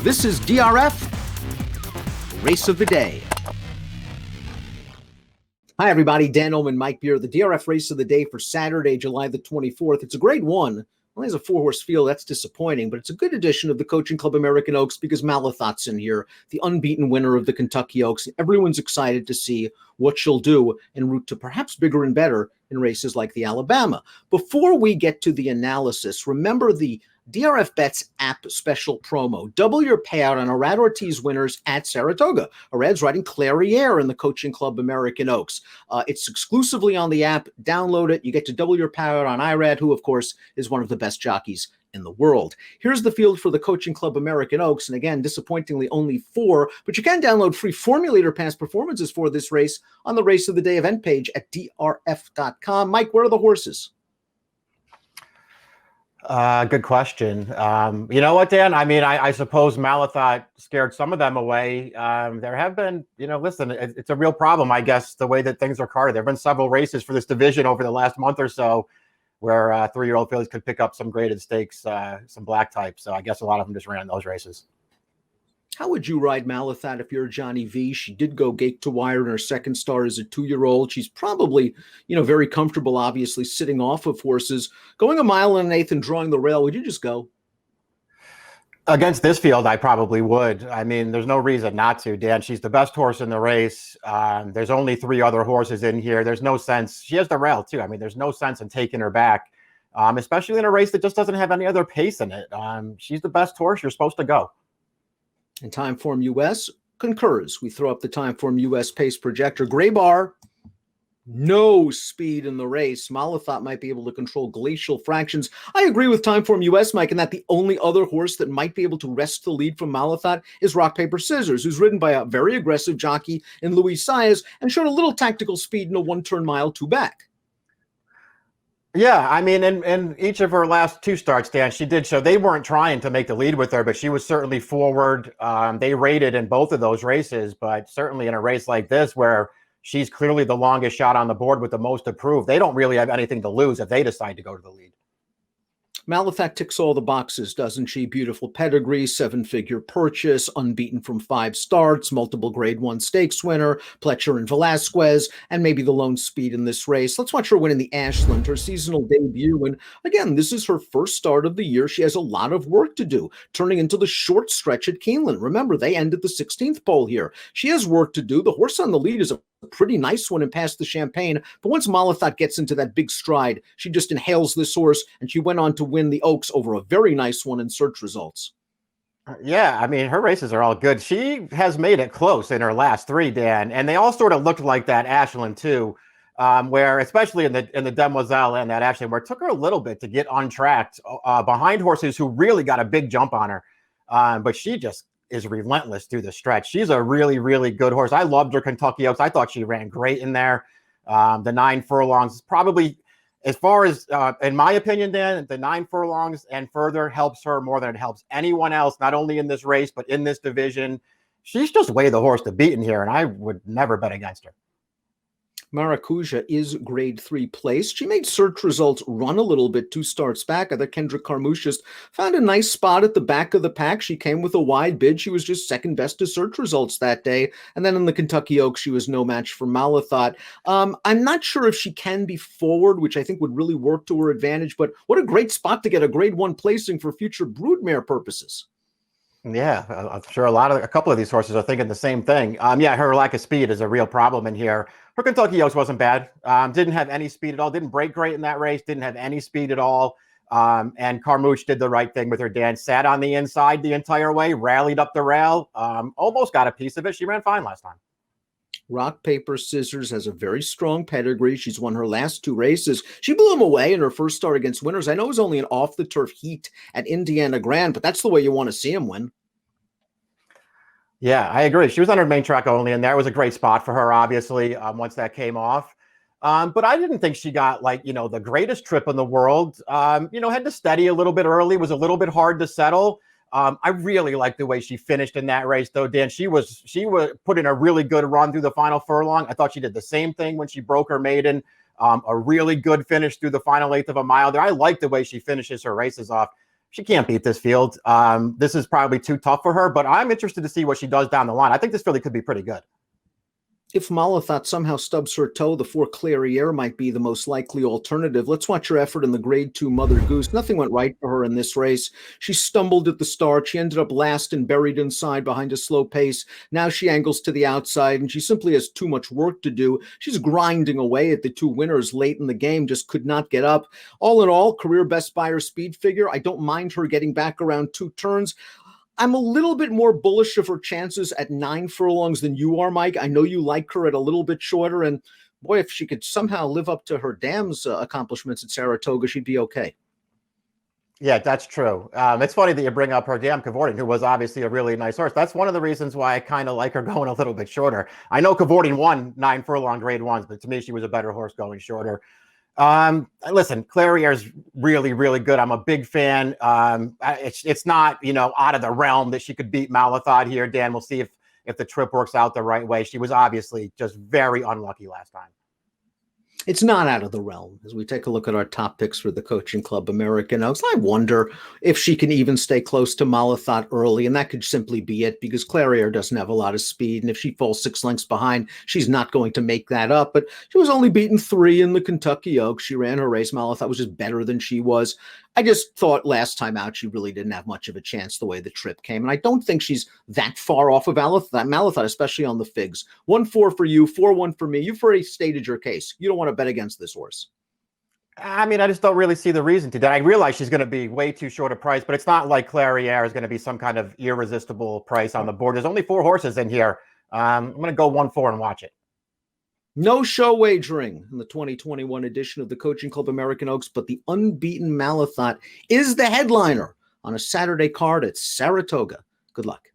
This is DRF Race of the Day. Hi, everybody. Dan Illman, Mike Beer, the DRF Race of the Day for Saturday, July the 24th. It's a grade one. Only has a four-horse field. That's disappointing, but it's a good edition of the Coaching Club American Oaks because Malathod's in here, the unbeaten winner of the Kentucky Oaks. Everyone's excited to see what she'll do en route to perhaps bigger and better in races like the Alabama. Before we get to the analysis, remember the DRF Bets app special promo. Double your payout on Irad Ortiz winners at Saratoga. Irad's riding Clairiere in the Coaching Club American Oaks. It's exclusively on the app. Download it. You get to double your payout on Irad, who, of course, is one of the best jockeys in the world. Here's the field for the Coaching Club American Oaks. And again, disappointingly, only 4. But you can download free formulator past performances for this race on the Race of the Day event page at drf.com. Mike, where are the horses? Good question. You know what, Dan? I mean, I suppose Malathod scared some of them away. There have been, listen, it's a real problem, I guess, the way that things are carded. There have been several races for this division over the last month or so where 3-year-old fillies could pick up some graded stakes, some black types. So I guess a lot of them just ran those races. How would you ride Malathod if you're Johnny V? She did go gate to wire in her second start as a 2-year-old. She's probably, very comfortable, obviously, sitting off of horses. Going a mile and an eighth and drawing the rail, would you just go? Against this field, I probably would. I mean, there's no reason not to, Dan. She's the best horse in the race. There's only 3 other horses in here. There's no sense. She has the rail, too. I mean, there's no sense in taking her back, especially in a race that just doesn't have any other pace in it. She's the best horse. You're supposed to go. And Timeform US concurs. We throw up the Timeform US pace projector. Gray bar, no speed in the race. Malathod might be able to control glacial fractions. I agree with Timeform US, Mike, in that the only other horse that might be able to wrest the lead from Malathod is Rock, Paper, Scissors, who's ridden by a very aggressive jockey in Luis Saez and showed a little tactical speed in a 1-turn mile 2 back. Yeah, I mean, in each of her last 2 starts, Dan, she did show they weren't trying to make the lead with her, but she was certainly forward. They rated in both of those races, but certainly in a race like this where she's clearly the longest shot on the board with the most to prove, they don't really have anything to lose if they decide to go to the lead. Malathod ticks all the boxes, doesn't she? Beautiful pedigree, 7-figure purchase, unbeaten from 5 starts, multiple grade 1 stakes winner, Pletcher and Velasquez, and maybe the lone speed in this race. Let's watch her win in the Ashland, her seasonal debut. And again, this is her first start of the year. She has a lot of work to do, turning into the short stretch at Keeneland. Remember, they ended the 16th pole here. She has work to do. The horse on the lead is a pretty nice one and past the Champagne, but once Malathod gets into that big stride, she just inhales this horse, and she went on to win the Oaks over a very nice one in search results. Yeah, I mean, her races are all good. She has made it close in her last 3, Dan, and they all sort of looked like that Ashland too, where especially in the Demoiselle and that Ashland, where it took her a little bit to get untracked behind horses who really got a big jump on her, but she just is relentless through the stretch. She's a really, really good horse. I loved her Kentucky Oaks. I thought she ran great in there. The 9 furlongs probably, as far as, in my opinion, Dan, the 9 furlongs and further helps her more than it helps anyone else, not only in this race, but in this division. She's just way the horse to beat in here, and I would never bet against her. Maracuja is grade 3 place. She made search results run a little bit 2 starts back. Other Kendrick Carmouche just found a nice spot at the back of the pack. She came with a wide bid. She was just second best to search results that day. And then in the Kentucky Oaks, she was no match for Malathod. I'm not sure if she can be forward, which I think would really work to her advantage, but what a great spot to get a grade 1 placing for future broodmare purposes. Yeah, I'm sure a couple of these horses are thinking the same thing. Yeah, her lack of speed is a real problem in here. Her Kentucky Oaks wasn't bad. Didn't have any speed at all. Didn't break great in that race. Didn't have any speed at all. And Carmouche did the right thing with her, Dan. Sat on the inside the entire way, rallied up the rail, almost got a piece of it. She ran fine last time. Rock, Paper, Scissors has a very strong pedigree. She's won her last 2 races. She blew them away in her first start against winners. I know it was only an off-the-turf heat at Indiana Grand, but that's the way you want to see him win. Yeah, I agree. She was on her main track only, and that was a great spot for her, obviously, once that came off. But I didn't think she got, the greatest trip in the world. Had to steady a little bit early, was a little bit hard to settle. I really liked the way she finished in that race, though, Dan. She was put in a really good run through the final furlong. I thought she did the same thing when she broke her maiden. A really good finish through the final eighth of a mile there. I like the way she finishes her races off. she can't beat this field. This is probably too tough for her, but I'm interested to see what she does down the line. I think this filly could be pretty good. If Malathod somehow stubs her toe, the 4 Clairiere might be the most likely alternative. Let's watch her effort in the Grade 2 Mother Goose. Nothing went right for her in this race. She stumbled at the start. She ended up last and buried inside behind a slow pace. Now she angles to the outside, and she simply has too much work to do. She's grinding away at the 2 winners late in the game, just could not get up. All in all, career best Beyer speed figure. I don't mind her getting back around 2 turns. I'm a little bit more bullish of her chances at 9 furlongs than you are, Mike. I know you like her at a little bit shorter, and boy, if she could somehow live up to her dam's accomplishments at Saratoga, she'd be okay. Yeah, that's true. It's funny that you bring up her dam Cavorting, who was obviously a really nice horse. That's one of the reasons why I kind of like her going a little bit shorter. I know Cavorting won 9 furlong Grade 1s, but to me, she was a better horse going shorter. Listen, Clairiere's really, really good. I'm a big fan. It's not, out of the realm that she could beat Malathod here. Dan, we'll see if the trip works out the right way. She was obviously just very unlucky last time. It's not out of the realm. As we take a look at our top picks for the Coaching Club American Oaks, I wonder if she can even stay close to Malathod early, and that could simply be it because Clairiere doesn't have a lot of speed, and if she falls 6 lengths behind, she's not going to make that up. But she was only beaten 3 in the Kentucky Oaks. She ran her race. Malathod was just better than she was. I just thought last time out she really didn't have much of a chance the way the trip came, and I don't think she's that far off of Malathod, especially on the figs. 1-4 for you, 4-1 for me. You've already stated your case. You don't want to bet against this horse. I mean, I just don't really see the reason to that. I realize she's going to be way too short a price, but it's not like Clairiere is going to be some kind of irresistible price on the board. There's only 4 horses in here. I'm going to go 1-4 and watch it. No show wagering in the 2021 edition of the Coaching Club American Oaks, but the unbeaten Malathod is the headliner on a Saturday card at Saratoga. Good luck.